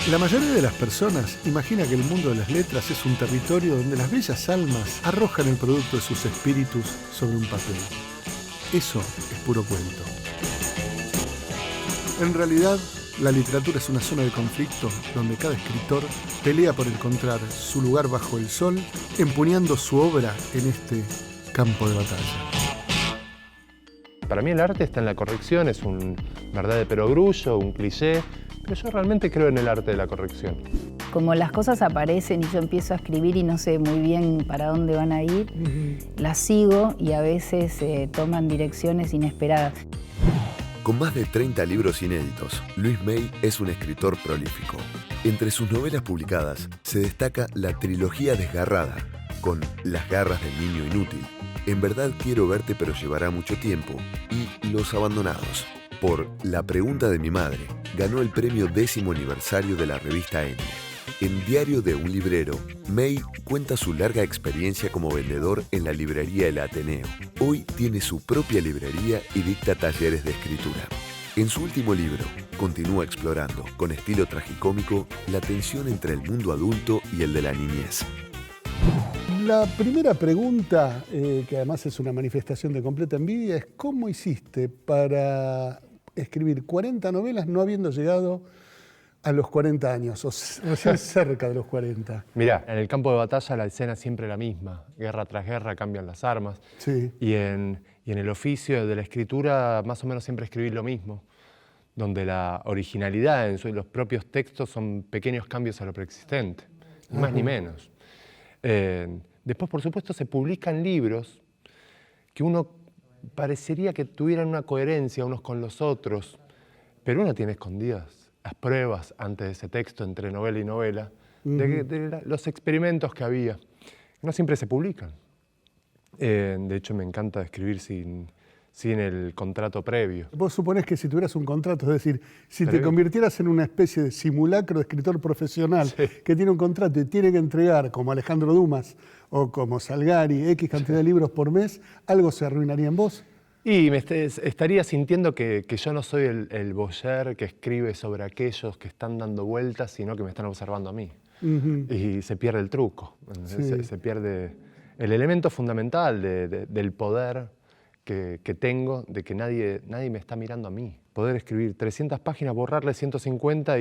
La mayoría de las personas imagina que el mundo de las letras es un territorio donde las bellas almas arrojan el producto de sus espíritus sobre un papel. Eso es puro cuento. En realidad, la literatura es una zona de conflicto donde cada escritor pelea por encontrar su lugar bajo el sol, empuñando su obra en este campo de batalla. Para mí el arte está en la corrección, es un verdad de perogrullo, un cliché, pero yo realmente creo en el arte de la corrección. Como las cosas aparecen y yo empiezo a escribir y no sé muy bien para dónde van a ir, las sigo y a veces toman direcciones inesperadas. Con más de 30 libros inéditos, Luis May es un escritor prolífico. Entre sus novelas publicadas se destaca la trilogía Desgarrada, con Las garras del niño inútil, En verdad quiero verte pero llevará mucho tiempo, y Los abandonados. Por La pregunta de mi madre, ganó el premio 10º aniversario de la revista N. En Diario de un librero, May cuenta su larga experiencia como vendedor en la librería El Ateneo. Hoy tiene su propia librería y dicta talleres de escritura. En su último libro, continúa explorando, con estilo tragicómico, la tensión entre el mundo adulto y el de la niñez. La primera pregunta, que además es una manifestación de completa envidia, es ¿cómo hiciste para escribir 40 novelas no habiendo llegado a los 40 años, o recién cerca de los 40? Mirá, en el campo de batalla la escena es siempre la misma. Guerra tras guerra cambian las armas. Sí. Y en el oficio de la escritura más o menos siempre escribí lo mismo, donde la originalidad en los propios textos son pequeños cambios a lo preexistente, ni más ni menos. Después, por supuesto, se publican libros que uno parecería que tuvieran una coherencia unos con los otros, pero uno tiene escondidas las pruebas antes de ese texto, entre novela y novela, de los experimentos que había. No siempre se publican. De hecho, me encanta escribir sin el contrato previo. Vos suponés que si tuvieras un contrato, es decir, si te convirtieras en una especie de simulacro de escritor profesional, sí, que tiene un contrato y tiene que entregar, como Alejandro Dumas o como Salgari, X cantidad de libros por mes, ¿algo se arruinaría en vos? Y me estaría sintiendo que yo no soy el voyeur que escribe sobre aquellos que están dando vueltas, sino que me están observando a mí. Y se pierde el truco, sí, se pierde el elemento fundamental del poder que tengo, de que nadie me está mirando a mí. Poder escribir 300 páginas, borrarle 150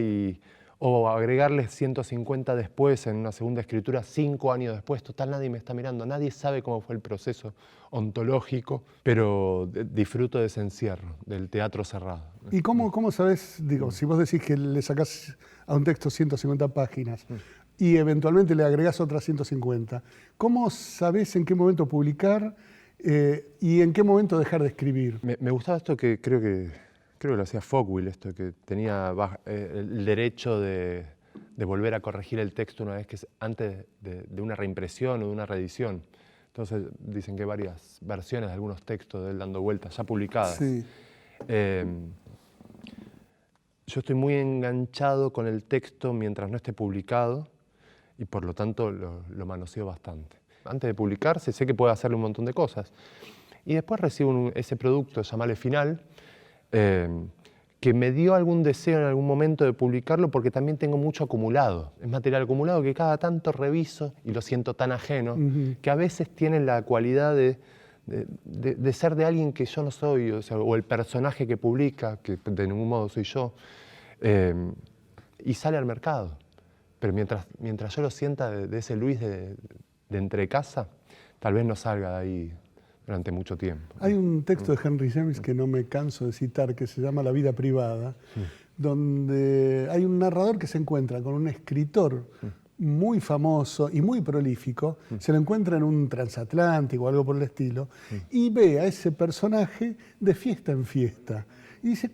o agregarle 150 después en una segunda escritura, 5 años después, total, nadie me está mirando, nadie sabe cómo fue el proceso ontológico, pero disfruto de ese encierro, del teatro cerrado. ¿Y cómo sabés, digo, si vos decís que le sacás a un texto 150 páginas y eventualmente le agregás otras 150, ¿cómo sabés en qué momento publicar y en qué momento dejar de escribir? Me gustaba esto que creo que lo hacía Fogwill, esto que tenía el derecho de volver a corregir el texto una vez que antes de una reimpresión o de una reedición. Entonces dicen que hay varias versiones de algunos textos de él dando vueltas, ya publicadas. Sí. Yo estoy muy enganchado con el texto mientras no esté publicado y por lo tanto lo manoseo bastante. Antes de publicarse sé que puedo hacerle un montón de cosas. Y después recibo ese producto, llamale final, que me dio algún deseo en algún momento de publicarlo porque también tengo mucho acumulado. Es material acumulado que cada tanto reviso y lo siento tan ajeno, que a veces tiene la cualidad de ser de alguien que yo no soy, o el personaje que publica, que de ningún modo soy yo, y sale al mercado. Pero mientras yo lo sienta de ese Luis de entrecasa, tal vez no salga de ahí durante mucho tiempo. Hay un texto de Henry James que no me canso de citar, que se llama La vida privada, donde hay un narrador que se encuentra con un escritor muy famoso y muy prolífico, se lo encuentra en un transatlántico o algo por el estilo, y ve a ese personaje de fiesta en fiesta. Y dice,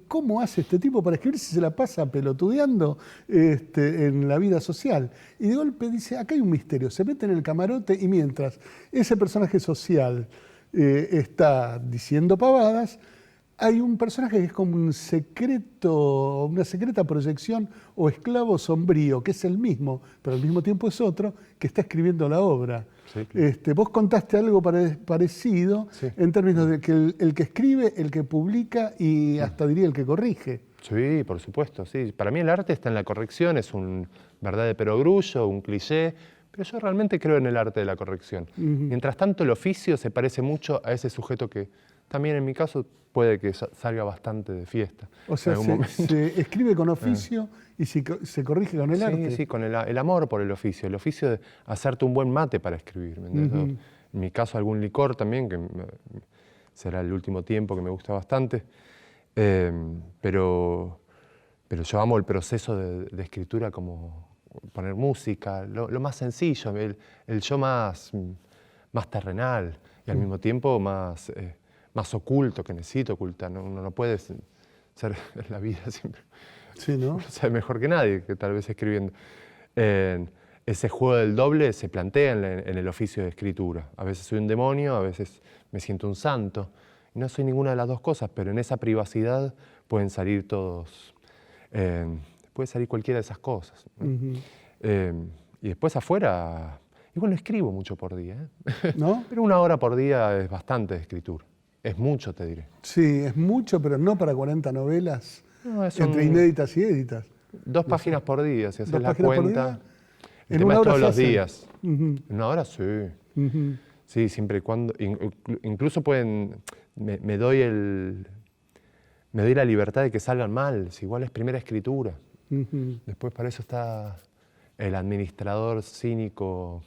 ¿cómo hace este tipo para escribir si se la pasa pelotudeando en la vida social? Y de golpe dice, acá hay un misterio, se mete en el camarote y mientras ese personaje social está diciendo pavadas, hay un personaje que es como una secreta proyección o esclavo sombrío, que es el mismo, pero al mismo tiempo es otro, que está escribiendo la obra. Sí, claro. Vos contaste algo parecido, sí, en términos de que el que escribe, el que publica y hasta diría el que corrige. Sí, por supuesto, sí. Para mí el arte está en la corrección, es un verdad de perogrullo, un cliché, pero yo realmente creo en el arte de la corrección. Mientras tanto, el oficio se parece mucho a ese sujeto que también en mi caso puede que salga bastante de fiesta. O sea, se escribe con oficio y se corrige con el arte. Sí, con el amor por el oficio de hacerte un buen mate para escribir. ¿Me entiendes? En mi caso, algún licor también, que será el último tiempo que me gusta bastante. Pero yo amo el proceso de escritura, como poner música, lo más sencillo, el yo más terrenal y al mismo tiempo más oculto, que necesito ocultar. Uno no puede ser en la vida siempre. Sí, ¿no? Uno sabe mejor que nadie, que tal vez escribiendo. Ese juego del doble se plantea en el oficio de escritura. A veces soy un demonio, a veces me siento un santo. No soy ninguna de las dos cosas, pero en esa privacidad pueden salir todos, puede salir cualquiera de esas cosas, ¿no? Y después afuera, igual no escribo mucho por día, ¿No? Pero 1 hora por día es bastante de escritura. Es mucho, te diré. Sí, es mucho, pero no para 40 novelas, No, entre inéditas y éditas. 2 páginas por día, si haces 2 la páginas por cuenta. día. El En tema una es hora todos se los hacen. días. En 1 hora sí. Sí, siempre y cuando. Incluso pueden. Me doy la libertad de que salgan mal, si igual es primera escritura. Después para eso está el administrador cínico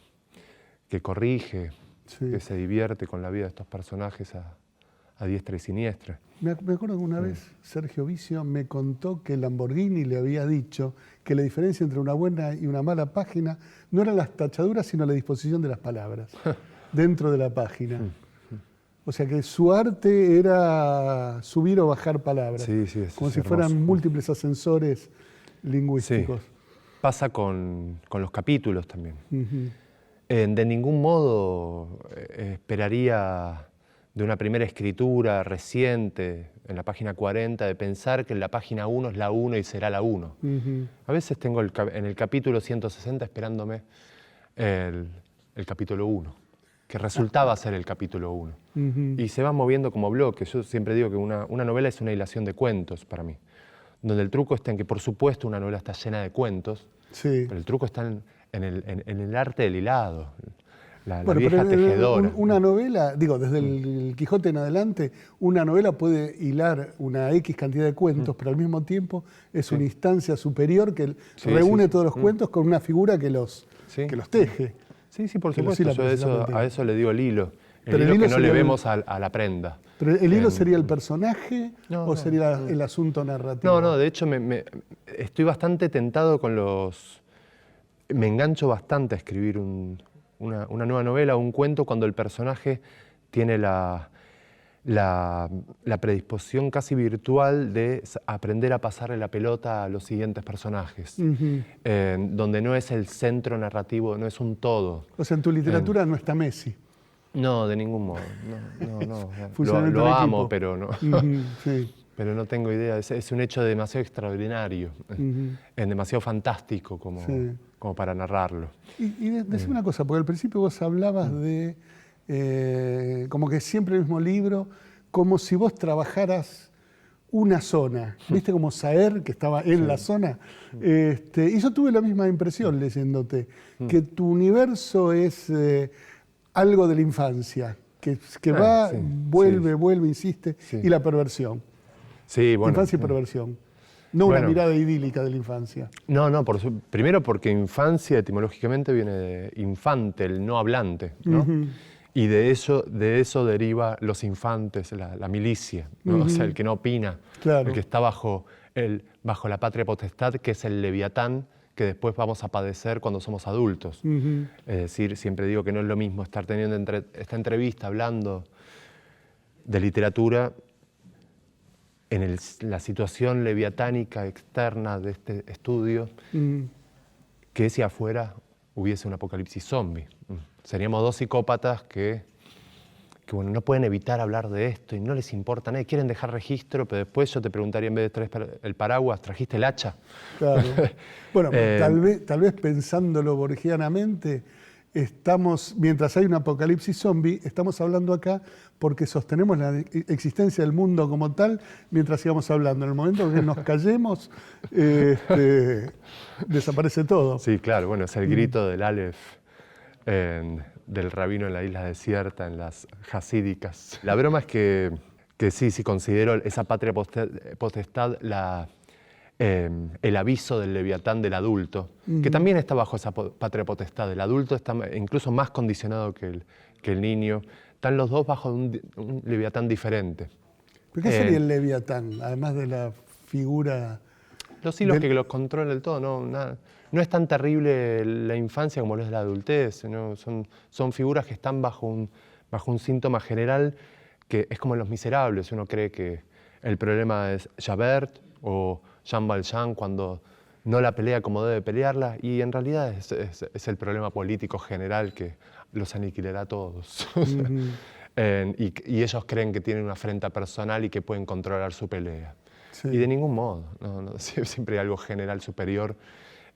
que corrige, que se divierte con la vida de estos personajes a diestra y siniestra. Me acuerdo que una vez Sergio Vicio me contó que Lamborghini le había dicho que la diferencia entre una buena y una mala página no eran las tachaduras, sino la disposición de las palabras dentro de la página. O sea que su arte era subir o bajar palabras, Sí, como si hermoso. fueran múltiples ascensores lingüísticos. Sí. Pasa con los capítulos también. De ningún modo esperaría de una primera escritura reciente, en la página 40, de pensar que en la página 1 es la 1 y será la 1. A veces tengo en el capítulo 160 esperándome el capítulo 1, que resultaba ser el capítulo 1. Y se va moviendo como bloques. Yo siempre digo que una novela es una hilación de cuentos para mí, donde el truco está en que, por supuesto, una novela está llena de cuentos, pero el truco está en el arte del hilado. La vieja tejedora. Una novela, digo, desde el Quijote en adelante, una novela puede hilar una X cantidad de cuentos, pero al mismo tiempo es una instancia superior que reúne todos los cuentos con una figura que los teje. Sí, por Que los supuesto. hila Yo a eso le digo el hilo. Pero El el hilo hilo que no le sería vemos a la prenda. ¿Pero el hilo sería el personaje o sería el asunto narrativo? No, de hecho estoy bastante tentado con los... Me engancho bastante a escribir una nueva novela o un cuento cuando el personaje tiene la predisposición casi virtual de aprender a pasarle la pelota a los siguientes personajes, donde no es el centro narrativo, no es un todo. O sea, en tu literatura no está Messi. No, de ningún modo. No. Funcionamiento Lo en amo, equipo. pero no. Sí. Pero no tengo idea. Es un hecho demasiado extraordinario, demasiado fantástico como para narrarlo. Y decime una cosa, porque al principio vos hablabas de como que siempre el mismo libro, como si vos trabajaras una zona, ¿viste? Como Saer, que estaba en la zona. Y yo tuve la misma impresión leyéndote, que tu universo es algo de la infancia, que vuelve, insiste, y la perversión. Sí, bueno. Infancia y perversión. No una mirada idílica de la infancia. No, primero porque infancia etimológicamente viene de infante, el no hablante, ¿no? Y de eso deriva los infantes, la milicia, ¿no? O sea, el que no opina, el que está bajo la patria potestad, que es el leviatán, que después vamos a padecer cuando somos adultos. Es decir, siempre digo que no es lo mismo estar teniendo esta entrevista hablando de literatura en la situación leviatánica externa de este estudio, que si afuera hubiese un apocalipsis zombie. Seríamos 2 psicópatas que bueno, no pueden evitar hablar de esto y no les importa nada, quieren dejar registro, pero después yo te preguntaría, en vez de traer el paraguas, ¿trajiste el hacha? Claro. Bueno, tal vez pensándolo borgianamente, mientras hay un apocalipsis zombie, estamos hablando acá porque sostenemos la existencia del mundo como tal mientras sigamos hablando. En el momento que nos callemos, desaparece todo. Sí, claro, bueno, es el grito del Aleph, del rabino en la isla desierta, en las hasídicas. La broma es que sí considero esa patria potestad el aviso del leviatán del adulto, que también está bajo esa patria potestad. El adulto está incluso más condicionado que el niño. Están los dos bajo un leviatán diferente. ¿Pero qué sería el leviatán, además de la figura? Los hilos que los controlan del todo. No es tan terrible la infancia como lo es la adultez, ¿no? Son figuras que están bajo un síntoma general que es como en Los Miserables. Uno cree que el problema es Javert o Jean Valjean cuando no la pelea como debe pelearla, y en realidad es el problema político general que los aniquilará a todos. Y ellos creen que tienen una afrenta personal y que pueden controlar su pelea. Sí. Y de ningún modo, siempre hay algo general superior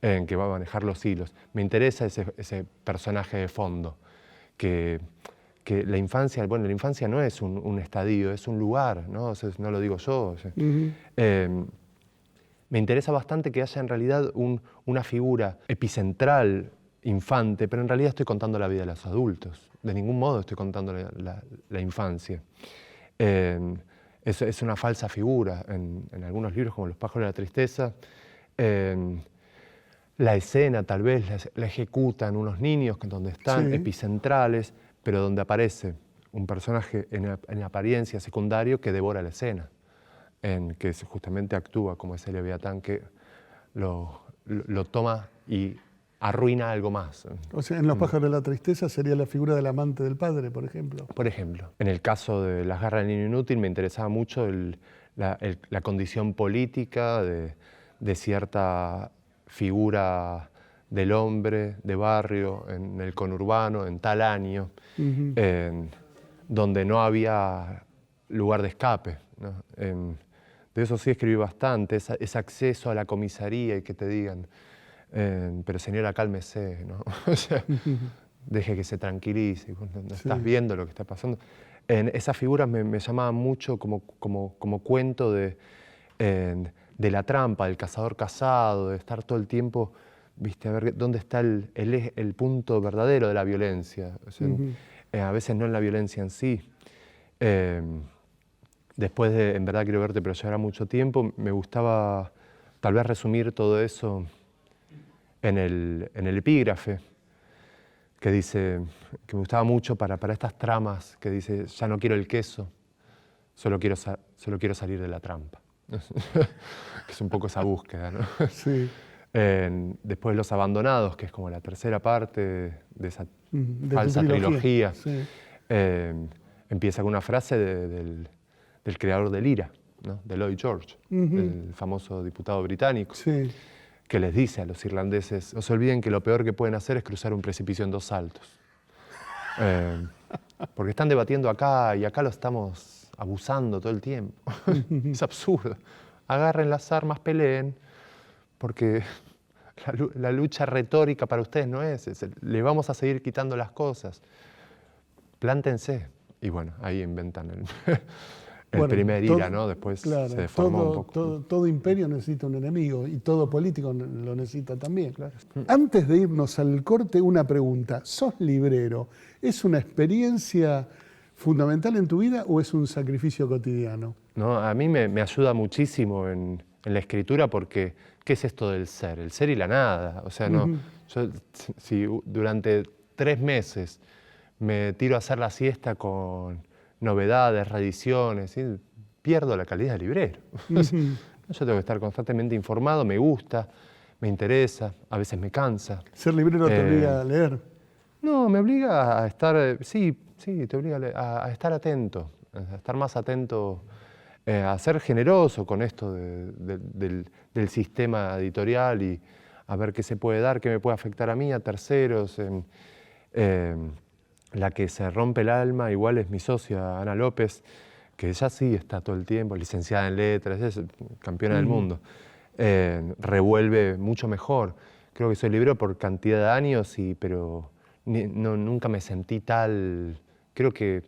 en que va a manejar los hilos. Me interesa ese personaje de fondo, que la infancia no es un estadio, es un lugar, ¿no? O sea, no lo digo yo. O sea, me interesa bastante que haya en realidad una figura epicentral, infante, pero en realidad estoy contando la vida de los adultos. De ningún modo estoy contando la infancia. Es una falsa figura en algunos libros, como Los pájaros de la tristeza. La escena tal vez la ejecutan unos niños donde están epicentrales, pero donde aparece un personaje en apariencia secundario que devora la escena, que justamente actúa como ese leviatán que lo toma y arruina algo más. O sea, en Los pájaros de la tristeza sería la figura del amante del padre, por ejemplo. Por ejemplo. En el caso de Las garras del niño inútil me interesaba mucho la condición política de cierta figura del hombre, de barrio, en el conurbano, en tal año, donde no había lugar de escape, ¿no? De eso sí escribí bastante, ese acceso a la comisaría y que te digan, pero señora, cálmese, ¿no? O sea, deje que se tranquilice, no estás viendo lo que está pasando. Esas figuras me llamaban mucho como cuento de la trampa, del cazador cazado, de estar todo el tiempo, ¿viste? A ver dónde está el punto verdadero de la violencia. O sea, a veces no en la violencia en sí. Después de En verdad quiero verte, pero llevará mucho tiempo, me gustaba tal vez resumir todo eso en el epígrafe, que dice, que me gustaba mucho para estas tramas, que dice, ya no quiero el queso, solo quiero salir de la trampa. Que es un poco esa búsqueda, ¿no? Sí. Después Los abandonados, que es como la tercera parte de esa falsa trilogía. Sí. Empieza con una frase del creador del IRA, ¿no? De Lloyd George, el famoso diputado británico, que les dice a los irlandeses, no se olviden que lo peor que pueden hacer es cruzar un precipicio en 2 saltos. Porque están debatiendo acá y acá lo estamos abusando todo el tiempo. Es absurdo. Agarren las armas, peleen, porque la lucha retórica para ustedes no es le vamos a seguir quitando las cosas. Plántense. Y bueno, ahí inventan el primer IRA, ¿no? Después se deformó un poco. Todo imperio necesita un enemigo y todo político lo necesita también. Claro. Antes de irnos al corte, una pregunta. ¿Sos librero? ¿Es una experiencia fundamental en tu vida o es un sacrificio cotidiano? No, a mí me ayuda muchísimo en la escritura porque ¿qué es esto del ser? El ser y la nada. O sea, no, yo, si durante 3 meses me tiro a hacer la siesta con novedades, reediciones, ¿sí? Pierdo la calidad de librero. Yo tengo que estar constantemente informado, me gusta, me interesa, a veces me cansa. ¿Ser librero te obliga a leer? No, me obliga a estar, sí, te obliga a estar atento, a estar más atento, a ser generoso con esto del sistema editorial y a ver qué se puede dar, qué me puede afectar a mí, a terceros. La que se rompe el alma igual es mi socia Ana López, que ella sí está todo el tiempo, licenciada en letras, es campeona del mundo. Revuelve mucho mejor. Creo que soy librero por cantidad de años, pero nunca me sentí tal. Creo que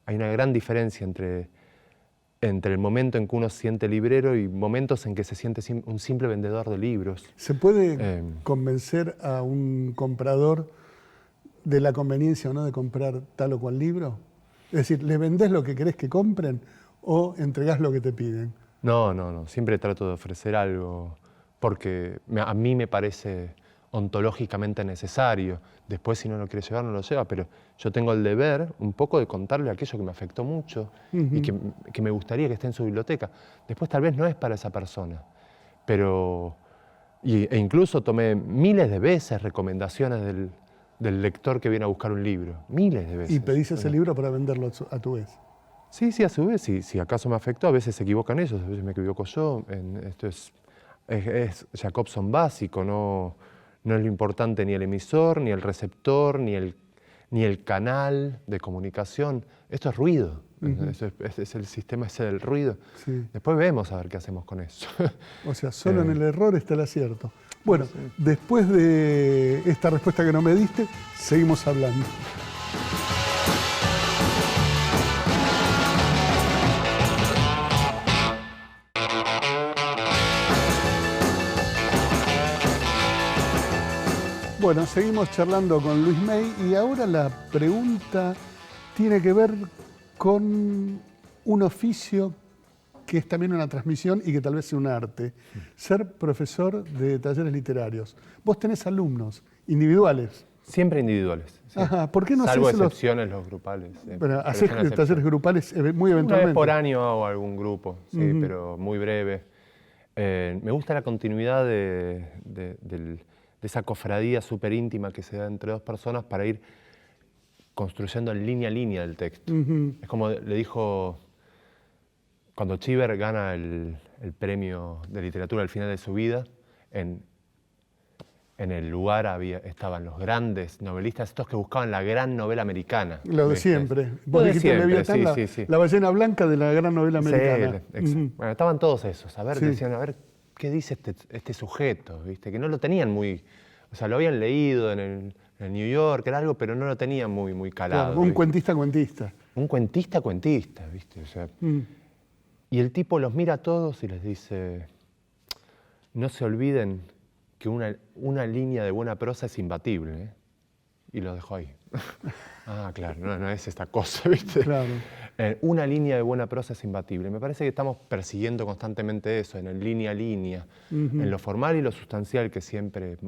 hay una gran diferencia entre el momento en que uno se siente librero y momentos en que se siente un simple vendedor de libros. ¿Se puede convencer a un comprador de la conveniencia o no de comprar tal o cual libro? Es decir, ¿le vendés lo que querés que compren o entregás lo que te piden? No. Siempre trato de ofrecer algo porque a mí me parece ontológicamente necesario. Después, si no lo quiere llevar, no lo lleva, pero yo tengo el deber un poco de contarle aquello que me afectó mucho y que me gustaría que esté en su biblioteca. Después tal vez no es para esa persona, pero... E incluso tomé miles de veces recomendaciones del lector que viene a buscar un libro, miles de veces. ¿Y pedís ese libro para venderlo a tu vez? Sí, a su vez, si acaso me afectó, a veces se equivocan ellos, a veces me equivoco yo. Esto es Jacobson básico, no es lo importante ni el emisor, ni el receptor, ni el canal de comunicación. Esto es ruido, es el sistema ese del ruido. Sí. Después vemos a ver qué hacemos con eso. O sea, solo en el error está el acierto. Bueno, después de esta respuesta que no me diste, seguimos hablando. Bueno, seguimos charlando con Luis May y ahora la pregunta tiene que ver con un oficio que es también una transmisión y que tal vez sea un arte. Ser profesor de talleres literarios. Vos tenés alumnos individuales. Siempre individuales. Sí. Ajá, ¿por qué no Salvo haces excepciones los grupales. Bueno, haces talleres grupales muy eventualmente. Una vez por año hago algún grupo, sí, pero muy breve. Me gusta la continuidad de esa cofradía súper íntima que se da entre dos personas para ir construyendo en línea a línea el texto. Es como le dijo, cuando Chiver gana el premio de literatura al final de su vida, en el lugar estaban los grandes novelistas, estos que buscaban la gran novela americana. Lo de siempre. Vos dijiste Leviatán, la ballena blanca de la gran novela americana. Sí, Bueno, estaban todos esos. Decían, a ver, ¿qué dice este sujeto? ¿Viste? Que no lo tenían muy... O sea, lo habían leído en el New York, era algo, pero no lo tenían muy calado. Claro, un cuentista. Un cuentista, ¿viste? O sea, y el tipo los mira a todos y les dice, no se olviden que una línea de buena prosa es imbatible, ¿eh? Y lo dejó ahí. Claro, no es esta cosa, ¿viste? Claro. Una línea de buena prosa es imbatible. Me parece que estamos persiguiendo constantemente eso, en el línea a línea, en lo formal y lo sustancial, que siempre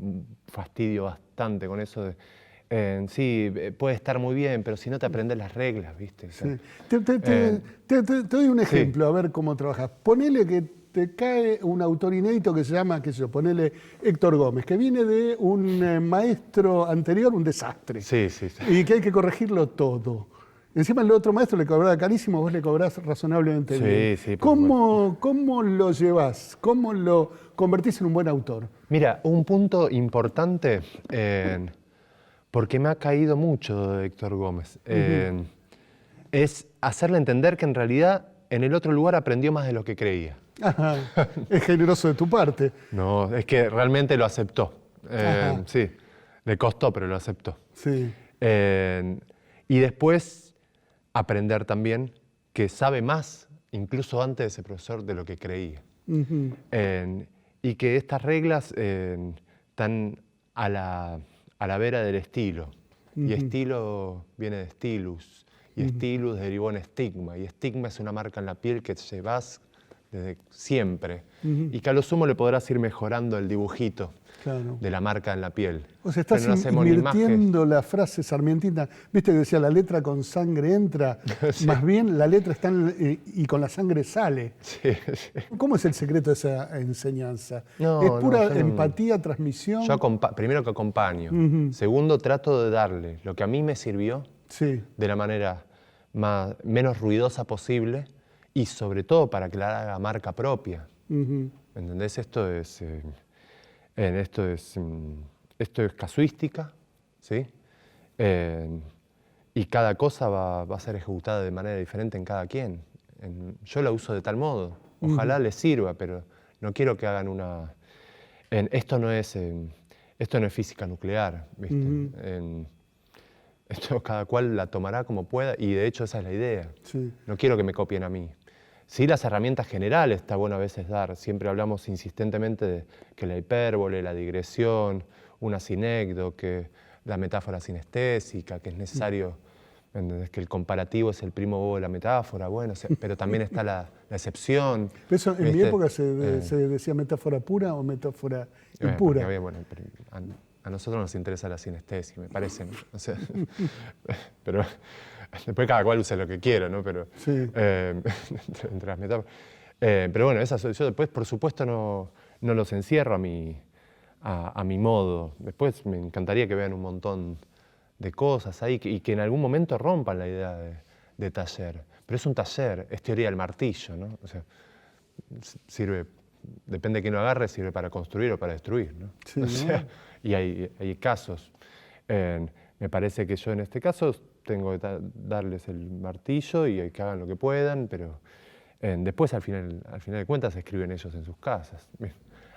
fastidio bastante con eso de... sí, puede estar muy bien, pero si no te aprendes las reglas, ¿viste? O sea, te doy un ejemplo, a ver cómo trabajas. Ponele que te cae un autor inédito que se llama, qué sé yo, ponele Héctor Gómez, que viene de un maestro anterior, un desastre. Sí. Y que hay que corregirlo todo. Encima el otro maestro le cobraba carísimo, vos le cobrás razonablemente bien. Sí. ¿Cómo lo llevás? ¿Cómo lo convertís en un buen autor? Mira, un punto importante, porque me ha caído mucho de Héctor Gómez, es hacerle entender que en realidad en el otro lugar aprendió más de lo que creía. Ajá. Es generoso de tu parte. No, es que realmente lo aceptó. Sí, le costó, pero lo aceptó. Sí. Y después aprender también que sabe más, incluso antes de ser profesor, de lo que creía. Y que estas reglas están a la vera del estilo. Y estilo viene de stilus. Y stilus derivó en estigma. Y estigma es una marca en la piel que llevas desde siempre. Y que a lo sumo le podrás ir mejorando el dibujito de la marca en la piel. O sea, estás invirtiendo la frase sarmientina. Viste que decía, la letra con sangre entra, sí. Más bien la letra está y con la sangre sale. Sí. ¿Cómo es el secreto de esa enseñanza? No, ¿Es pura empatía, transmisión? Yo primero que acompaño. Segundo, trato de darle lo que a mí me sirvió de la manera menos ruidosa posible y sobre todo para que la haga marca propia. ¿Entendés? Esto es casuística, ¿sí? Y cada cosa va a ser ejecutada de manera diferente en cada quien. Yo la uso de tal modo. Ojalá les sirva, pero no quiero que hagan una... Esto no es física nuclear, ¿viste? Esto cada cual la tomará como pueda y de hecho esa es la idea. Sí. No quiero que me copien a mí. Sí, las herramientas generales está bueno a veces dar. Siempre hablamos insistentemente de que la hipérbole, la digresión, una sinécdo, que la metáfora sinestésica, que es necesario, ¿entendés? Que el comparativo es el primo bobo de la metáfora, bueno, pero también está la excepción. Eso en mi ¿viste? época se decía metáfora pura o metáfora impura. Bueno, pero a nosotros nos interesa la sinestesia, me parece, ¿no? O sea, pero después cada cual usa lo que quiera, ¿no? Pero, Sí. entre las metáforas. Pero bueno, yo después, por supuesto, no los encierro a mi modo. Después me encantaría que vean un montón de cosas ahí y que en algún momento rompan la idea de taller. Pero es un taller, es teoría del martillo, ¿no? O sea, sirve, depende de quién lo agarre, sirve para construir o para destruir, ¿no? Sí, o sea, y hay casos. Me parece que yo en este caso tengo que darles el martillo y que hagan lo que puedan, pero después al final de cuentas escriben ellos en sus casas.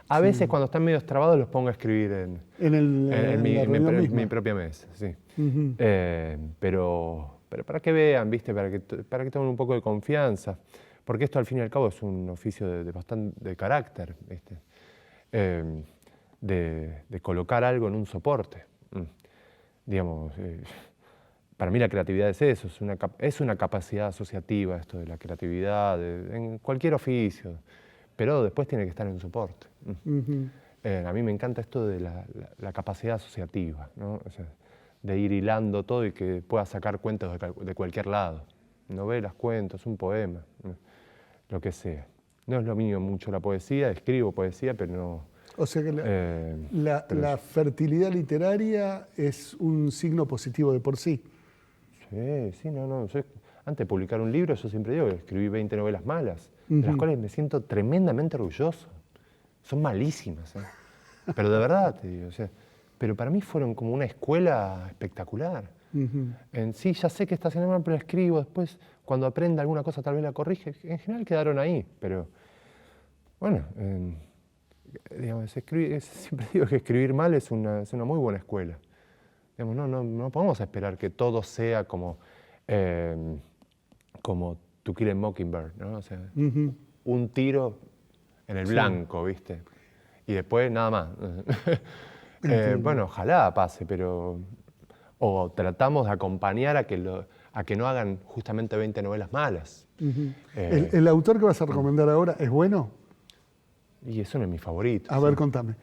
A veces cuando están medio trabados los pongo a escribir en mi propia mesa, sí. Pero para que vean, ¿viste? Para que tengan un poco de confianza, porque esto al fin y al cabo es un oficio de carácter, ¿viste? De colocar algo en un soporte. Digamos, para mí la creatividad es eso, es una capacidad asociativa esto de la creatividad, en cualquier oficio, pero después tiene que estar en un soporte. A mí me encanta esto de la capacidad asociativa, ¿no? O sea, de ir hilando todo y que pueda sacar cuentos de cualquier lado. Novelas, cuentos, un poema, lo que sea. No es lo mío mucho la poesía, escribo poesía, pero no... O sea que la fertilidad literaria es un signo positivo de por sí. Sí, no. Antes de publicar un libro, yo siempre digo que escribí 20 novelas malas, de las cuales me siento tremendamente orgulloso. Son malísimas, ¿eh? Pero de verdad te digo, o sea, pero para mí fueron como una escuela espectacular. Sí, ya sé que está haciendo mal, pero escribo. Después, cuando aprenda alguna cosa, tal vez la corrige. En general quedaron ahí, pero bueno, digamos, siempre digo que escribir mal es una muy buena escuela. Digamos, no podemos esperar que todo sea como To Kill a Mockingbird, ¿no? O sea, un tiro en el blanco, ¿viste? Y después nada más. Bueno, ojalá pase, pero... O tratamos de acompañar a que no hagan justamente 20 novelas malas. ¿El autor que vas a recomendar ahora es bueno? Y eso no es mi favorito. A ver, contame.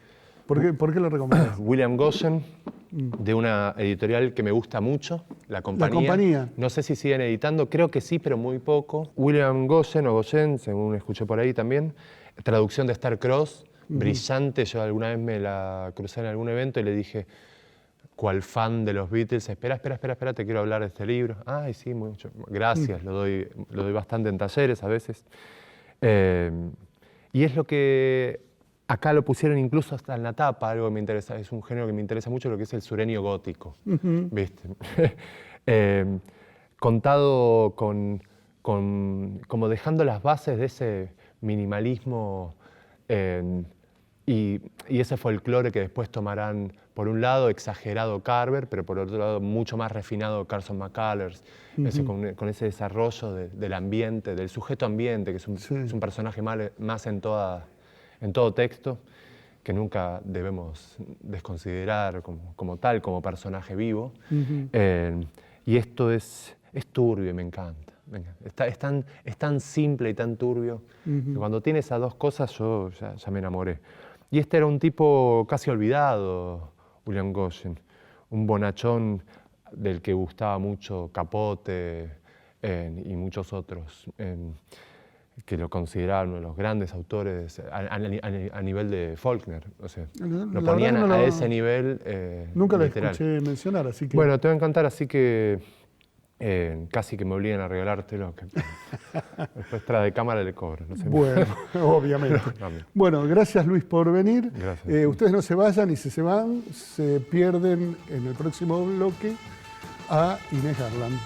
¿Por qué lo recomendás? William Gosen, de una editorial que me gusta mucho, La Compañía. La Compañía. No sé si siguen editando, creo que sí, pero muy poco. William Gosen, o Gosen, según escuché por ahí también. Traducción de Star-Crossed, brillante. Yo alguna vez me la crucé en algún evento y le dije, cual fan de los Beatles, espera, te quiero hablar de este libro. Ay, sí, mucho. Gracias, lo doy bastante en talleres a veces. Y es lo que acá lo pusieron incluso hasta en la tapa, algo que me interesa, es un género que me interesa mucho, lo que es el sureño gótico, ¿viste? Contado como dejando las bases de ese minimalismo y ese folclore que después tomarán, por un lado, exagerado Carver, pero por otro lado, mucho más refinado Carson McCullers, con ese desarrollo del ambiente, del sujeto ambiente, que es un personaje más en todo texto, que nunca debemos desconsiderar como tal, como personaje vivo. Y esto es turbio y me encanta. Es tan simple y tan turbio, que cuando tiene esas dos cosas yo ya me enamoré. Y este era un tipo casi olvidado, William Gosen, un bonachón del que gustaba mucho Capote y muchos otros, que lo consideraban uno de los grandes autores a nivel de Faulkner. O sea, lo ponían a ese nivel nunca lo literal. Escuché mencionar, así que... Bueno, te va a encantar, así que casi que me obligan a regalártelo. Después trae de cámara le cobro. No sé. Bueno, obviamente. Bueno, gracias Luis por venir. Gracias. Ustedes no se vayan y si se van, se pierden en el próximo bloque a Inés Garland.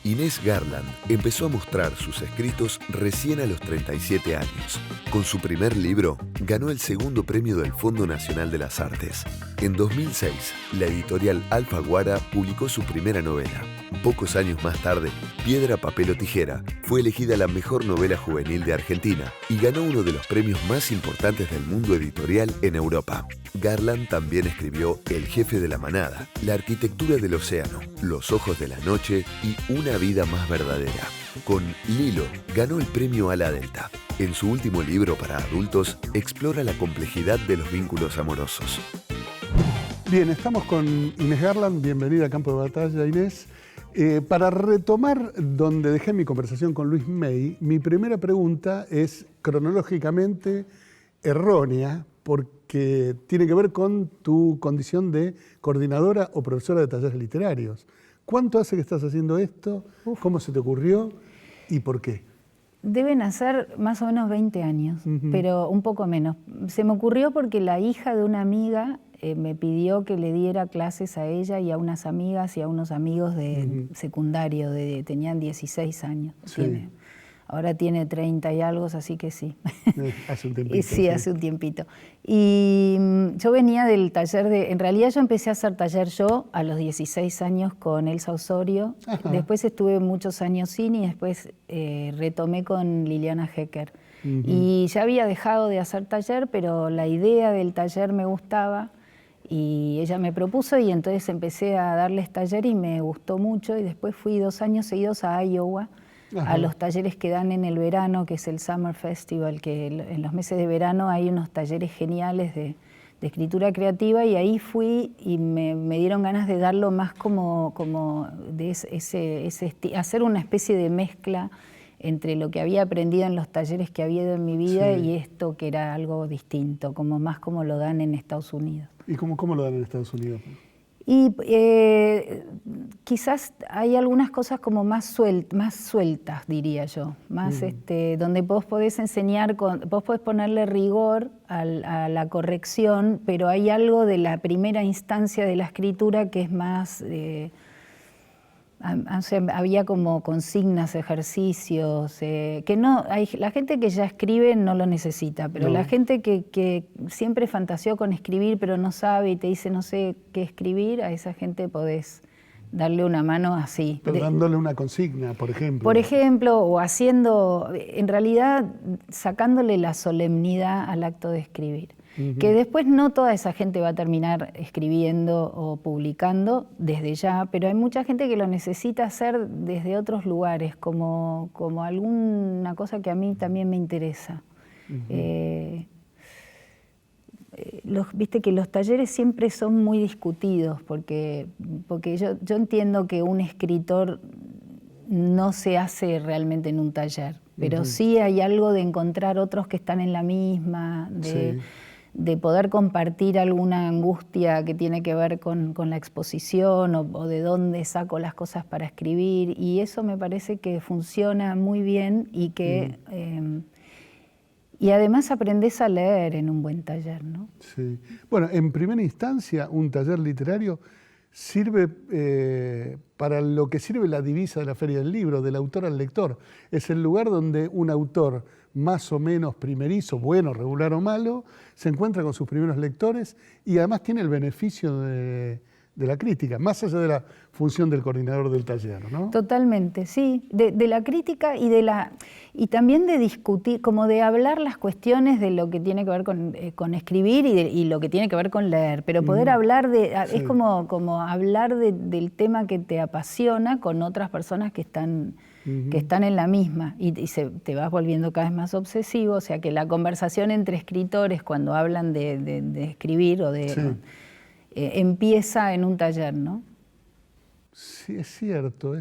Inés Inés Garland empezó a mostrar sus escritos recién a los 37 años. Con su primer libro, ganó el segundo premio del Fondo Nacional de las Artes. En 2006, la editorial Alfaguara publicó su primera novela. Pocos años más tarde, Piedra, Papel o Tijera fue elegida la mejor novela juvenil de Argentina y ganó uno de los premios más importantes del mundo editorial en Europa. Garland también escribió El jefe de la manada, La arquitectura del océano, Los ojos de la noche y Una vida más verdadera. Con Lilo ganó el premio Ala Delta. En su último libro para adultos, explora la complejidad de los vínculos amorosos. Bien, estamos con Inés Garland. Bienvenida a Campo de Batalla, Inés. Para retomar donde dejé mi conversación con Luis May, mi primera pregunta es cronológicamente errónea, porque tiene que ver con tu condición de coordinadora o profesora de talleres literarios. ¿Cuánto hace que estás haciendo esto? ¿Cómo se te ocurrió? ¿Y por qué? Deben hacer más o menos 20 años, pero un poco menos. Se me ocurrió porque la hija de una amiga me pidió que le diera clases a ella y a unas amigas y a unos amigos de secundario, tenían 16 años. Sí. Ahora tiene 30 y algo, así que sí. Hace un tiempito. Sí, hace un tiempito. Y yo venía del taller en realidad yo empecé a hacer taller yo a los 16 años con Elsa Osorio. Ajá. Después estuve muchos años sin y después retomé con Liliana Hecker. Y ya había dejado de hacer taller, pero la idea del taller me gustaba. Y ella me propuso y entonces empecé a darles taller y me gustó mucho. Y después fui 2 años seguidos a Iowa. Ajá. A los talleres que dan en el verano, que es el Summer Festival, que en los meses de verano hay unos talleres geniales de escritura creativa, y ahí fui y me dieron ganas de darlo más como de hacer una especie de mezcla entre lo que había aprendido en los talleres que había ido en mi vida, sí, y esto que era algo distinto, más como lo dan en Estados Unidos. ¿Y cómo lo dan en Estados Unidos? Y quizás hay algunas cosas como más sueltas, diría yo, más donde vos podés enseñar, vos podés ponerle rigor a la corrección, pero hay algo de la primera instancia de la escritura que es más, había como consignas, ejercicios, que no, la gente que ya escribe no lo necesita, pero la gente que siempre fantaseó con escribir pero no sabe y te dice no sé qué escribir, a esa gente podés darle una mano así. Pero dándole una consigna, por ejemplo. Por ejemplo, o haciendo, en realidad sacándole la solemnidad al acto de escribir. Que después no toda esa gente va a terminar escribiendo o publicando desde ya, pero hay mucha gente que lo necesita hacer desde otros lugares, como alguna cosa que a mí también me interesa. Viste que los talleres siempre son muy discutidos, porque yo entiendo que un escritor no se hace realmente en un taller, pero sí hay algo de encontrar otros que están en la misma, de poder compartir alguna angustia que tiene que ver con la exposición o de dónde saco las cosas para escribir, y eso me parece que funciona muy bien y que y además aprendés a leer en un buen taller, ¿no? Sí. Bueno, en primera instancia, un taller literario sirve para lo que sirve la divisa de la Feria del Libro, del autor al lector. Es el lugar donde un autor más o menos primerizo, bueno, regular o malo, se encuentra con sus primeros lectores y además tiene el beneficio de la crítica, más allá de la función del coordinador del taller, ¿no? Totalmente, sí, de la crítica y también de discutir, como de hablar las cuestiones de lo que tiene que ver con escribir y lo que tiene que ver con leer, pero poder hablar es como hablar del tema que te apasiona con otras personas que están en la misma y te vas volviendo cada vez más obsesivo, o sea que la conversación entre escritores cuando hablan de escribir o de... empieza en un taller, ¿no? Sí, es cierto.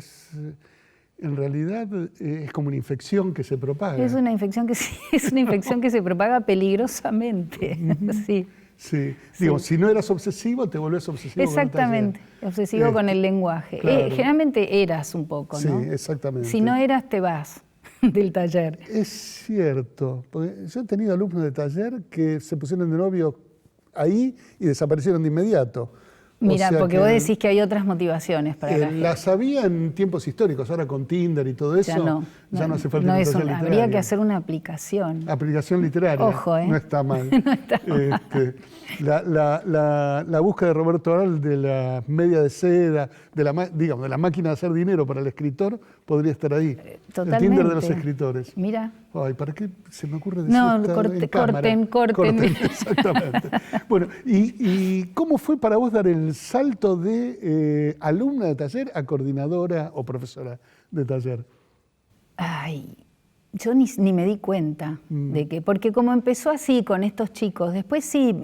En realidad es como una infección que se propaga. Es una infección que se propaga peligrosamente. Sí. Sí. Digo, si no eras obsesivo, te volvés obsesivo. Exactamente, con el taller. Obsesivo con el lenguaje. Claro. Generalmente eras un poco, ¿no? Sí, exactamente. Si no eras, te vas del taller. Es cierto. Porque yo he tenido alumnos de taller que se pusieron de novio ahí y desaparecieron de inmediato. Mira, O sea porque que, vos decís que hay otras motivaciones para la gente. las había en tiempos históricos, ahora con Tinder y todo eso, ya no hace falta no un es taller habría literario. que hacer una aplicación. Aplicación literaria. Ojo, ¿eh? No está mal. No está mal. La búsqueda de Roberto Aral de la media de seda, de la máquina de hacer dinero para el escritor, podría estar ahí. Totalmente. El Tinder de los escritores. Mira. Ay, ¿para qué se me ocurre decir No, esto en cámara? corten. Exactamente. Bueno, ¿y cómo fue para vos dar el salto de alumna de taller a coordinadora o profesora de taller? Ay, yo ni me di cuenta de que, porque como empezó así con estos chicos, después sí,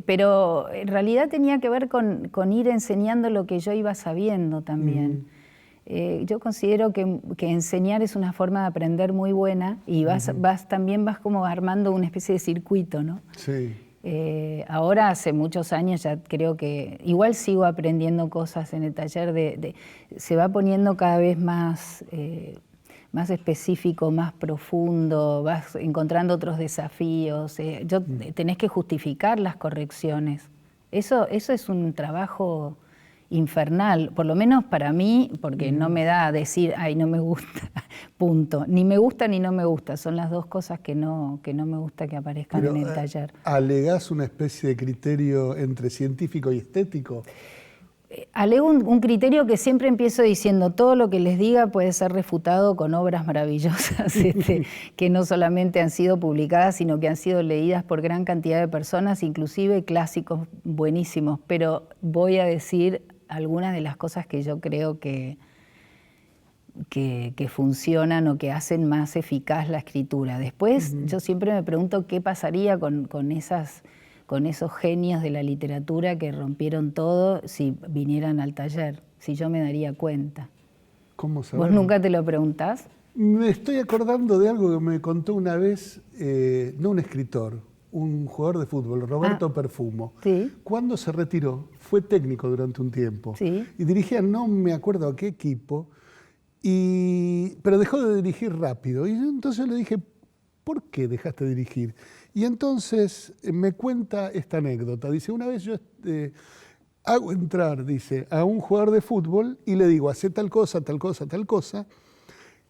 pero en realidad tenía que ver con ir enseñando lo que yo iba sabiendo también. Yo considero que enseñar es una forma de aprender muy buena y también vas como armando una especie de circuito, ¿no? Sí. Ahora hace muchos años ya creo que igual sigo aprendiendo cosas en el taller, se va poniendo cada vez más específico, más profundo, vas encontrando otros desafíos, tenés que justificar las correcciones. Eso es un trabajo infernal, por lo menos para mí, porque no me da a decir, ay, no me gusta, punto. Ni me gusta ni no me gusta, son las dos cosas que no me gusta que aparezcan en el taller. ¿Alegás una especie de criterio entre científico y estético? Alego un criterio que siempre empiezo diciendo, todo lo que les diga puede ser refutado con obras maravillosas que no solamente han sido publicadas, sino que han sido leídas por gran cantidad de personas, inclusive clásicos buenísimos, pero voy a decir algunas de las cosas que yo creo que funcionan o que hacen más eficaz la escritura. Después yo siempre me pregunto qué pasaría con esos genios de la literatura que rompieron todo si vinieran al taller, si yo me daría cuenta. ¿Cómo saberlo? ¿Vos nunca te lo preguntás? Me estoy acordando de algo que me contó una vez, no un escritor, un jugador de fútbol, Roberto Perfumo. Sí. Cuando se retiró, fue técnico durante un tiempo. Sí. Y dirigía, no me acuerdo a qué equipo, pero dejó de dirigir rápido. Y entonces le dije, ¿por qué dejaste de dirigir? Y entonces me cuenta esta anécdota. Dice, una vez yo hago entrar, dice, a un jugador de fútbol y le digo, hace tal cosa, tal cosa, tal cosa.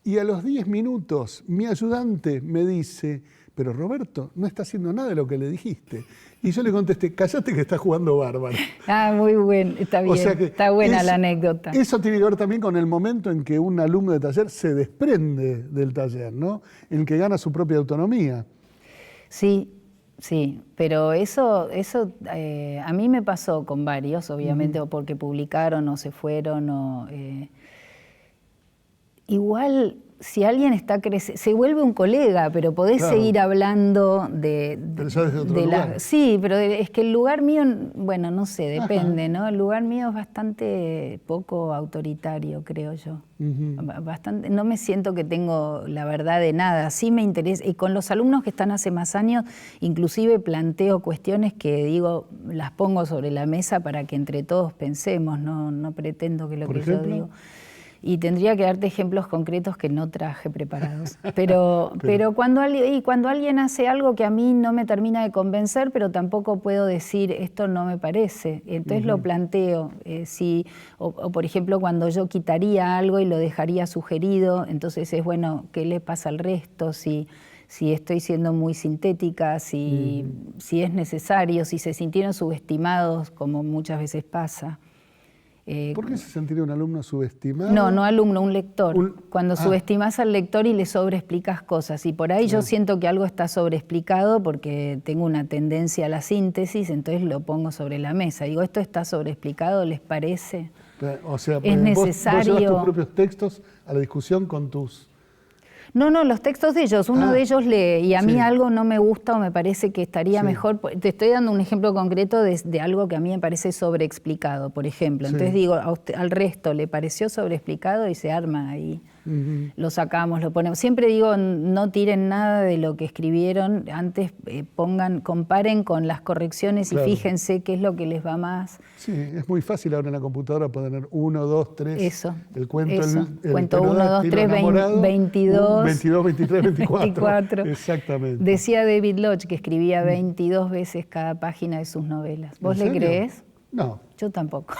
Y a los 10 minutos mi ayudante me dice, pero Roberto, no está haciendo nada de lo que le dijiste. Y yo le contesté, cállate que está jugando bárbaro. Ah, muy bien, está bien, O sea que está buena la anécdota. Eso tiene que ver también con el momento en que un alumno de taller se desprende del taller, ¿no? En que gana su propia autonomía. Sí, pero eso a mí me pasó con varios, obviamente, o porque publicaron o se fueron. Igual, si alguien está creciendo, se vuelve un colega, pero podés seguir hablando Pero ya desde otro lugar. Sí, pero es que el lugar mío, bueno, no sé, depende, ¿no? El lugar mío es bastante poco autoritario, creo yo. Bastante, no me siento que tengo la verdad de nada. Sí me interesa, y con los alumnos que están hace más años, inclusive planteo cuestiones que digo, las pongo sobre la mesa para que entre todos pensemos, no pretendo que lo que yo digo. Y tendría que darte ejemplos concretos que no traje preparados. Pero cuando alguien hace algo que a mí no me termina de convencer, pero tampoco puedo decir esto no me parece, entonces lo planteo. O por ejemplo, cuando yo quitaría algo y lo dejaría sugerido, entonces es bueno, ¿qué le pasa al resto? Si estoy siendo muy sintética, si es necesario, si se sintieron subestimados, como muchas veces pasa. ¿Por qué se sentiría un alumno subestimado? No alumno, un lector. Cuando subestimas al lector y le sobreexplicas cosas. Y por ahí yo siento que algo está sobreexplicado porque tengo una tendencia a la síntesis, entonces lo pongo sobre la mesa. Digo, ¿esto está sobreexplicado? ¿Les parece? O sea, es necesario. Vos llevas tus propios textos a la discusión con tus... No, los textos de ellos. Uno de ellos lee y a mí algo no me gusta o me parece que estaría mejor. Te estoy dando un ejemplo concreto de algo que a mí me parece sobreexplicado, por ejemplo. Entonces digo, al resto le pareció sobreexplicado y se arma ahí. Lo sacamos, lo ponemos. Siempre digo, no tiren nada de lo que escribieron, antes comparen con las correcciones y fíjense qué es lo que les va más. Sí, es muy fácil ahora en la computadora poner 1, 2, 3. Eso. El cuento, el cuento 1, 2, 3, 22. 22, 23, 24. 24. Exactamente. Decía David Lodge que escribía 22 veces cada página de sus novelas. ¿Vos le crees? No. Yo tampoco.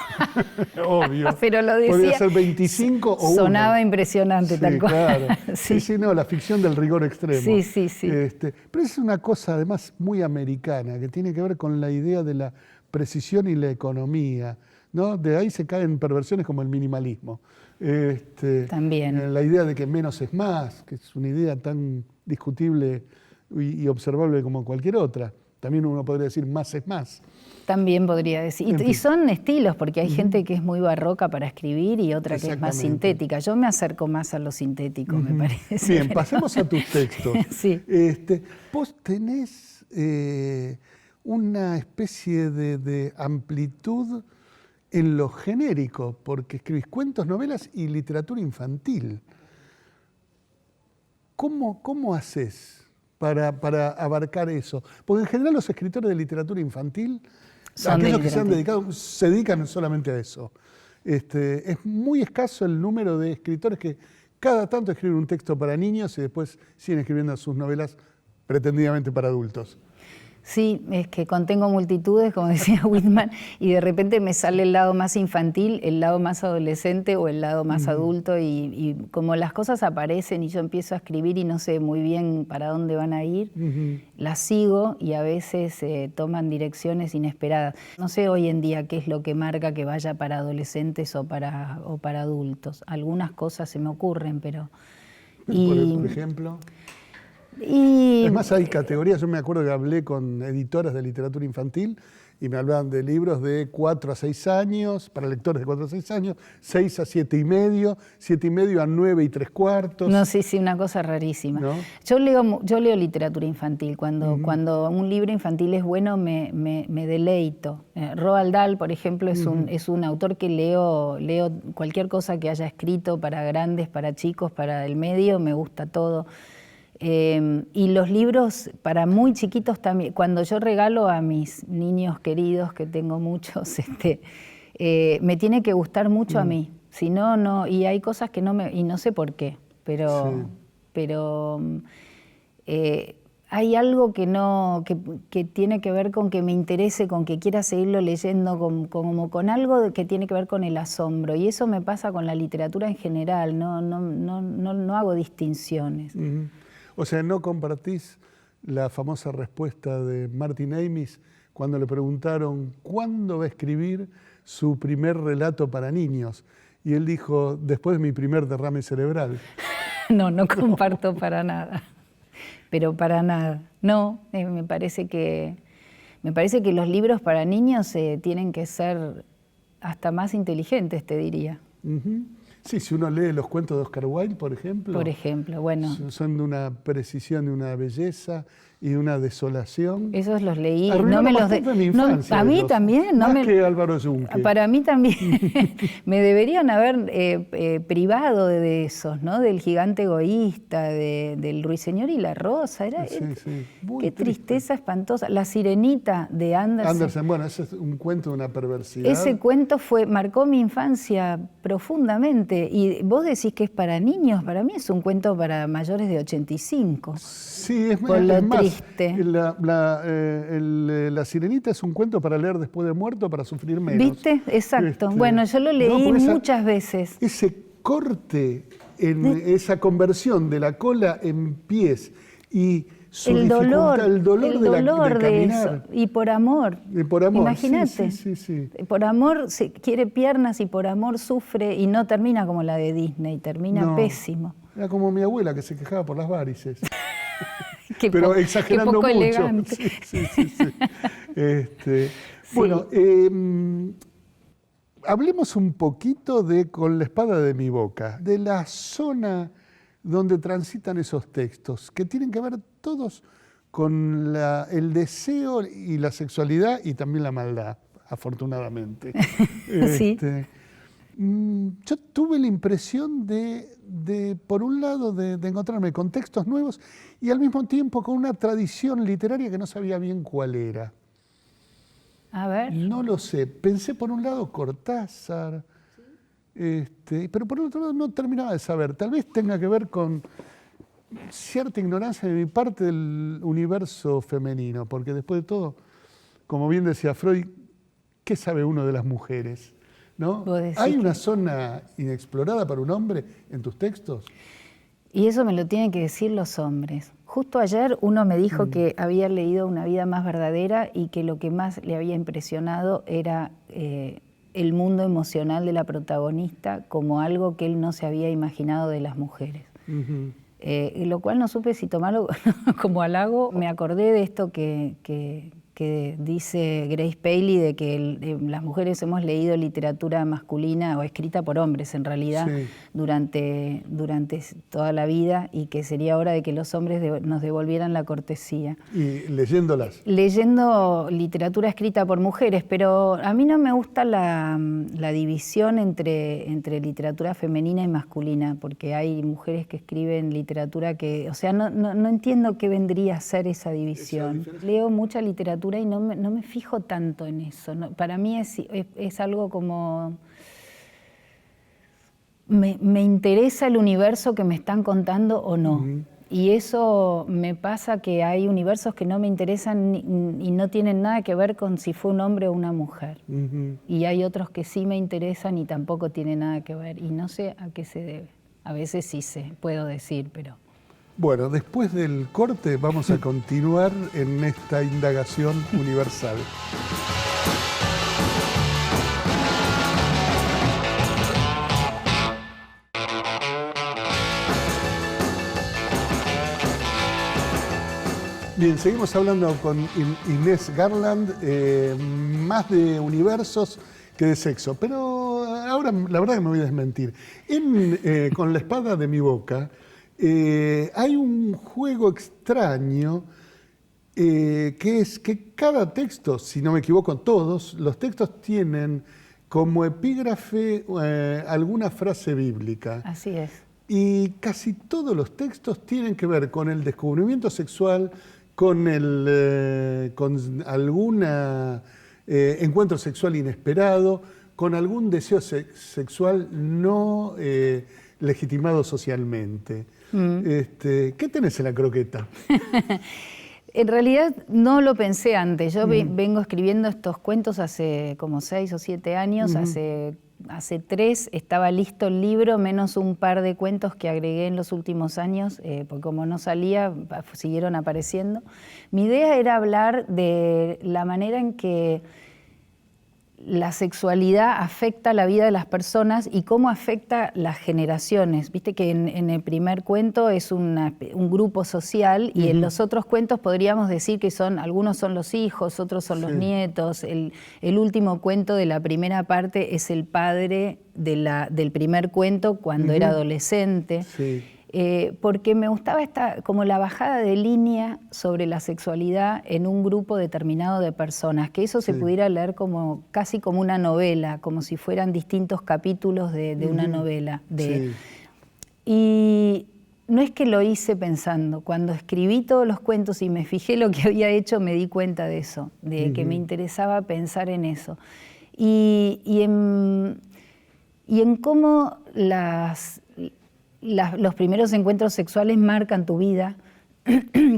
Obvio. Pero lo decía. Podría ser 25 o 1. Sonaba impresionante, Sí, tal cual. claro. Sí. Sí, no, la ficción del rigor extremo. Sí. Pero es una cosa además muy americana, que tiene que ver con la idea de la precisión y la economía, ¿no? De ahí se caen perversiones como el minimalismo. También. La idea de que menos es más, que es una idea tan discutible y observable como cualquier otra. También uno podría decir más es más. También podría decir. Y son estilos, porque hay gente que es muy barroca para escribir y otra que es más sintética. Yo me acerco más a lo sintético, me parece. Bien, pasemos a tus textos. Sí. Vos tenés una especie de amplitud en lo genérico, porque escribís cuentos, novelas y literatura infantil. ¿Cómo haces para abarcar eso? Porque en general los escritores de literatura infantil, aquellos que se dedican solamente a eso. Es muy escaso el número de escritores que cada tanto escriben un texto para niños y después siguen escribiendo sus novelas pretendidamente para adultos. Sí, es que contengo multitudes, como decía Whitman, y de repente me sale el lado más infantil, el lado más adolescente o el lado más adulto, y como las cosas aparecen y yo empiezo a escribir y no sé muy bien para dónde van a ir, las sigo y a veces toman direcciones inesperadas. No sé hoy en día qué es lo que marca que vaya para adolescentes o para adultos. Algunas cosas se me ocurren, pero... Por ejemplo... Es más, hay categorías. Yo me acuerdo que hablé con editoras de literatura infantil y me hablaban de libros de 4 a 6 años, para lectores de 4 a 6 años, 6 a 7 y medio, 7 y medio a 9 y 3/4. No, sí, una cosa rarísima. ¿No? Yo leo literatura infantil. Cuando un libro infantil es bueno, me deleito. Roald Dahl, por ejemplo, es un autor que leo cualquier cosa que haya escrito para grandes, para chicos, para el medio, me gusta todo. Y los libros para muy chiquitos también. Cuando yo regalo a mis niños queridos, que tengo muchos, me tiene que gustar mucho a mí. Si no, no. Y hay cosas que no me... Y no sé por qué, pero hay algo que tiene que ver con que me interese, con que quiera seguirlo leyendo, como con algo que tiene que ver con el asombro. Y eso me pasa con la literatura en general. No hago distinciones. O sea, ¿no compartís la famosa respuesta de Martin Amis cuando le preguntaron cuándo va a escribir su primer relato para niños? Y él dijo, después de mi primer derrame cerebral. No comparto para nada. Pero para nada. No, me parece que los libros para niños tienen que ser hasta más inteligentes, te diría. Sí, si uno lee los cuentos de Oscar Wilde, por ejemplo. Por ejemplo, bueno. Son de una precisión, de una belleza y de una desolación. Esos los leí. No me los mi infancia, a mí también. Más que Álvaro Yunque. Para mí también. Me deberían haber privado de esos, ¿no? Del gigante egoísta, del Ruiseñor y la rosa. Qué tristeza espantosa. La Sirenita de Andersen. Bueno, ese es un cuento de una perversidad. Ese cuento marcó mi infancia profundamente. Y vos decís que es para niños. Para mí es un cuento para mayores de 85. Sí, es por lo más. Triste. La Sirenita es un cuento para leer después de muerto, para sufrir menos. ¿Viste? Exacto. Bueno, yo lo leí muchas veces. Ese corte, esa conversión de la cola en pies y su el dolor de eso. Y por amor. Imagínate. Sí. Por amor quiere piernas y por amor sufre y no termina como la de Disney, termina pésimo. Era como mi abuela que se quejaba por las varices. Pero exagerando poco mucho. Elegante. Sí. Bueno, hablemos un poquito de Con la espada de mi boca, de la zona donde transitan esos textos, que tienen que ver todos con el deseo y la sexualidad y también la maldad, afortunadamente. Sí. Yo tuve la impresión por un lado, de encontrarme con textos nuevos y al mismo tiempo con una tradición literaria que no sabía bien cuál era. A ver. No lo sé. Pensé por un lado Cortázar, pero por otro lado no terminaba de saber. Tal vez tenga que ver con cierta ignorancia de mi parte del universo femenino, porque después de todo, como bien decía Freud, ¿qué sabe uno de las mujeres? ¿No? ¿Hay una zona inexplorada para un hombre en tus textos? Y eso me lo tienen que decir los hombres. Justo ayer uno me dijo que había leído Una vida más verdadera y que lo que más le había impresionado era el mundo emocional de la protagonista como algo que él no se había imaginado de las mujeres. Lo cual no supe si tomarlo como halago. Me acordé de esto que dice Grace Paley, de que las mujeres hemos leído literatura masculina o escrita por hombres en realidad durante toda la vida, y que sería hora de que los hombres nos devolvieran la cortesía. ¿Y leyéndolas? Leyendo literatura escrita por mujeres, pero a mí no me gusta la división entre literatura femenina y masculina, porque hay mujeres que escriben literatura que, o sea, no entiendo qué vendría a ser esa división. Leo mucha literatura y no me fijo tanto en eso. Para mí es algo como... Me interesa el universo que me están contando o no. Y eso me pasa, que hay universos que no me interesan y no tienen nada que ver con si fue un hombre o una mujer. Y hay otros que sí me interesan y tampoco tienen nada que ver. Y no sé a qué se debe. A veces sí sé, puedo decir, pero... Bueno, después del corte vamos a continuar en esta indagación universal. Bien, seguimos hablando con Inés Garland, más de universos que de sexo. Pero ahora la verdad que me voy a desmentir. Con la espada de mi boca, hay un juego extraño que es que cada texto, si no me equivoco todos, los textos tienen como epígrafe alguna frase bíblica. Así es. Y casi todos los textos tienen que ver con el descubrimiento sexual, con algún encuentro sexual inesperado, con algún deseo sexual no legitimado socialmente. ¿Qué tenés en la croqueta? En realidad no lo pensé antes. Yo vengo escribiendo estos cuentos hace como 6 o 7 años. Hace 3 estaba listo el libro, menos un par de cuentos que agregué en los últimos años, porque como no salía, siguieron apareciendo. Mi idea era hablar de la manera en que la sexualidad afecta la vida de las personas y cómo afecta las generaciones. Viste que en el primer cuento es un grupo social, y en los otros cuentos podríamos decir que algunos son los hijos, otros son los nietos. El último cuento de la primera parte es el padre del primer cuento cuando era adolescente. Porque me gustaba como la bajada de línea sobre la sexualidad en un grupo determinado de personas, que eso se pudiera leer casi como una novela, como si fueran distintos capítulos de una novela. Y no es que lo hice pensando. Cuando escribí todos los cuentos y me fijé lo que había hecho, me di cuenta de eso, de que me interesaba pensar en eso. Y en cómo los primeros encuentros sexuales marcan tu vida,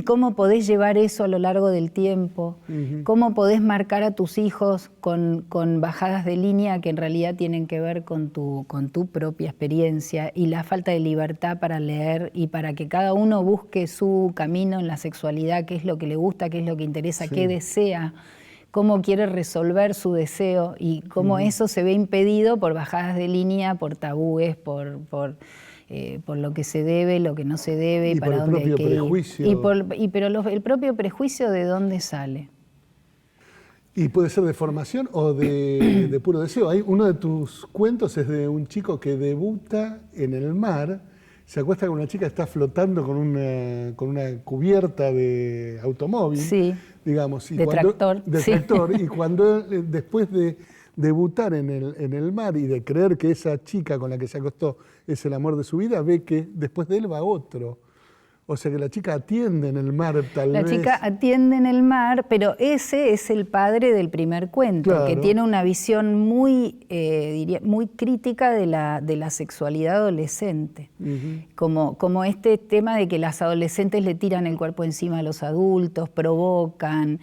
cómo podés llevar eso a lo largo del tiempo, cómo podés marcar a tus hijos con bajadas de línea que en realidad tienen que ver con tu propia experiencia, y la falta de libertad para leer y para que cada uno busque su camino en la sexualidad, qué es lo que le gusta, qué es lo que interesa, qué desea, cómo quiere resolver su deseo, y cómo eso se ve impedido por bajadas de línea, por tabúes, por lo que se debe, lo que no se debe, para dónde hay que ir. Pero el propio prejuicio, ¿de dónde sale? Y puede ser de formación o de puro deseo. Uno de tus cuentos es de un chico que debuta en el mar, se acuesta con una chica que está flotando con una cubierta de automóvil, digamos. Tractor. Y cuando después de debutar en el mar y de creer que esa chica con la que se acostó es el amor de su vida, ve que después de él va otro. O sea que la chica atiende en el mar, tal vez. La chica atiende en el mar, pero ese es el padre del primer cuento, Claro. que tiene una visión muy, diría, muy crítica de la sexualidad adolescente. Como este tema de que las adolescentes le tiran el cuerpo encima a los adultos, provocan,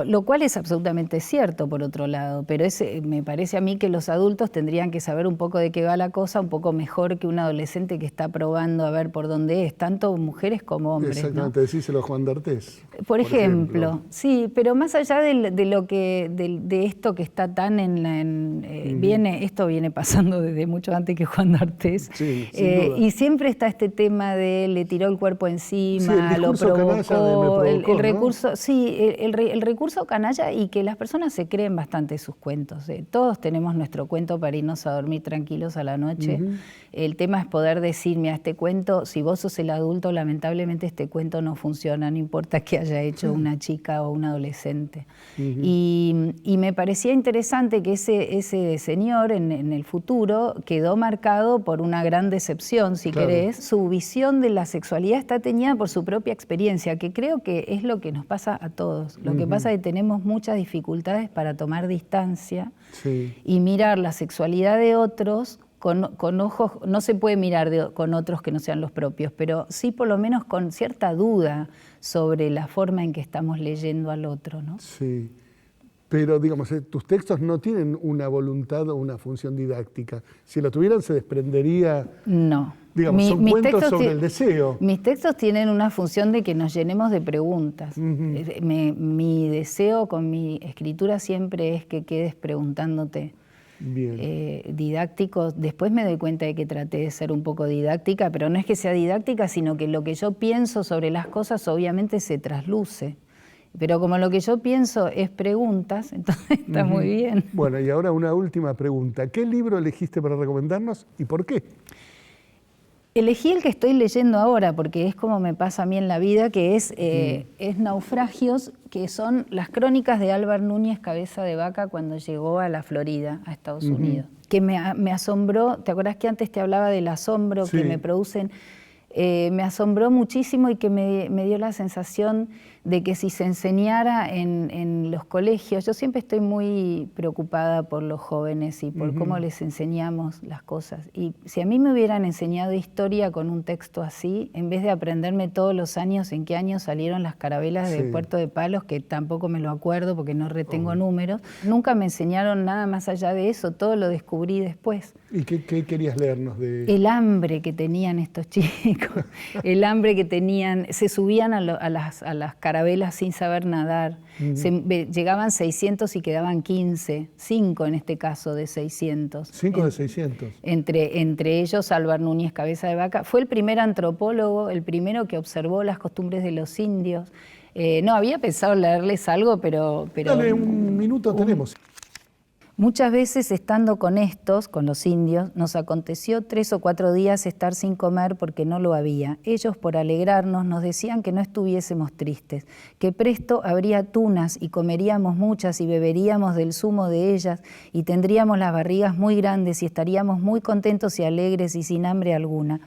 lo cual es absolutamente cierto por otro lado, pero me parece a mí que los adultos tendrían que saber un poco de qué va la cosa, un poco mejor que un adolescente que está probando a ver por dónde es, tanto mujeres como hombres. Exactamente, ¿no? decíselo a Juan D'Artés. Por ejemplo, sí, pero más allá de esto que está tan esto viene pasando desde mucho antes que Juan D'Artés. Sí, sin duda. Y siempre está este tema de le tiró el cuerpo encima, Sí, el lo discurso canalla provocó, de me provocó, el ¿no? recurso, sí, el recurso canalla, y que las personas se creen bastante sus cuentos. Todos tenemos nuestro cuento para irnos a dormir tranquilos a la noche. El tema es poder decir, mira, este cuento, si vos sos el adulto, lamentablemente este cuento no funciona, no importa qué haya hecho una chica o un adolescente. Y me parecía interesante que ese señor en el futuro quedó marcado por una gran decepción, si Claro. querés. Su visión de la sexualidad está teñida por su propia experiencia, que creo que es lo que nos pasa a todos. Lo que pasa es que tenemos muchas dificultades para tomar distancia Sí. y mirar la sexualidad de otros con ojos, no se puede mirar con otros que no sean los propios, pero sí por lo menos con cierta duda sobre la forma en que estamos leyendo al otro, ¿no? Sí. Pero, digamos, tus textos no tienen una voluntad o una función didáctica. Si lo tuvieran, se desprendería. No. Digamos, son mis cuentos textos sobre el deseo. Mis textos tienen una función de que nos llenemos de preguntas. Mi deseo con mi escritura siempre es que quedes preguntándote. Bien. Didáctico. Después me doy cuenta de que traté de ser un poco didáctica, pero no es que sea didáctica, sino que lo que yo pienso sobre las cosas obviamente se trasluce. Pero como lo que yo pienso es preguntas, entonces está muy bien. Bueno, y ahora una última pregunta. ¿Qué libro elegiste para recomendarnos y por qué? Elegí el que estoy leyendo ahora, porque es como me pasa a mí en la vida, que es Naufragios, que son las crónicas de Álvar Núñez Cabeza de Vaca cuando llegó a la Florida, a Estados Unidos. Que me asombró, ¿te acordás que antes te hablaba del asombro que me producen? Me asombró muchísimo y que me dio la sensación de que si se enseñara en los colegios, yo siempre estoy muy preocupada por los jóvenes y por cómo les enseñamos las cosas. Y si a mí me hubieran enseñado historia con un texto así, en vez de aprenderme todos los años en qué año salieron las carabelas de Puerto de Palos, que tampoco me lo acuerdo porque no retengo números, nunca me enseñaron nada más allá de eso, todo lo descubrí después. ¿Y qué querías leernos de...? El hambre que tenían estos chicos, el hambre que tenían, se subían a las carabelas sin saber nadar, llegaban 600 y quedaban 15, 5 en este caso de 600. 5 de 600. Entre ellos Álvar Núñez Cabeza de Vaca, fue el primer antropólogo, el primero que observó las costumbres de los indios. No, había pensado leerles algo, pero Dale, un minuto tenemos. Muchas veces estando con los indios, nos aconteció 3 o 4 días estar sin comer porque no lo había. Ellos, por alegrarnos, nos decían que no estuviésemos tristes, que presto habría tunas y comeríamos muchas y beberíamos del zumo de ellas y tendríamos las barrigas muy grandes y estaríamos muy contentos y alegres y sin hambre alguna.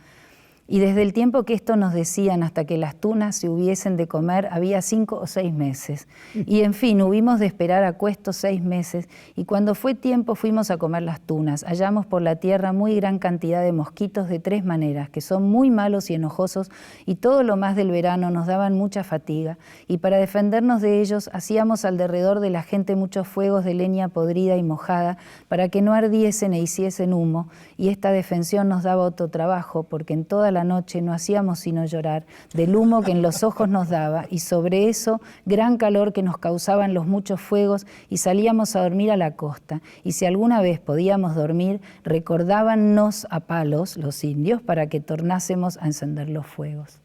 Y desde el tiempo que esto nos decían hasta que las tunas se hubiesen de comer, había 5 o 6 meses. Y en fin, hubimos de esperar a cuestos 6 meses, y cuando fue tiempo fuimos a comer las tunas. Hallamos por la tierra muy gran cantidad de mosquitos de 3 maneras, que son muy malos y enojosos, y todo lo más del verano nos daban mucha fatiga. Y para defendernos de ellos, hacíamos alrededor de la gente muchos fuegos de leña podrida y mojada, para que no ardiesen e hiciesen humo, y esta defensión nos daba otro trabajo, porque en toda la noche no hacíamos sino llorar del humo que en los ojos nos daba, y sobre eso gran calor que nos causaban los muchos fuegos, y salíamos a dormir a la costa, y si alguna vez podíamos dormir, recordábannos a palos los indios para que tornásemos a encender los fuegos.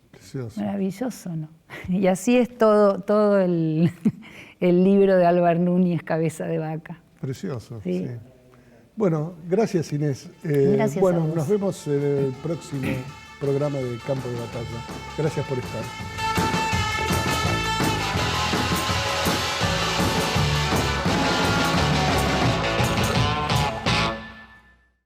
Precioso. Maravilloso, ¿no? Y así es todo el libro de Álvar Núñez Cabeza de Vaca. Precioso, Sí. sí. Bueno, gracias Inés. Gracias bueno, a vos. nos vemos en el próximo programa de Campo de Batalla. Gracias por estar.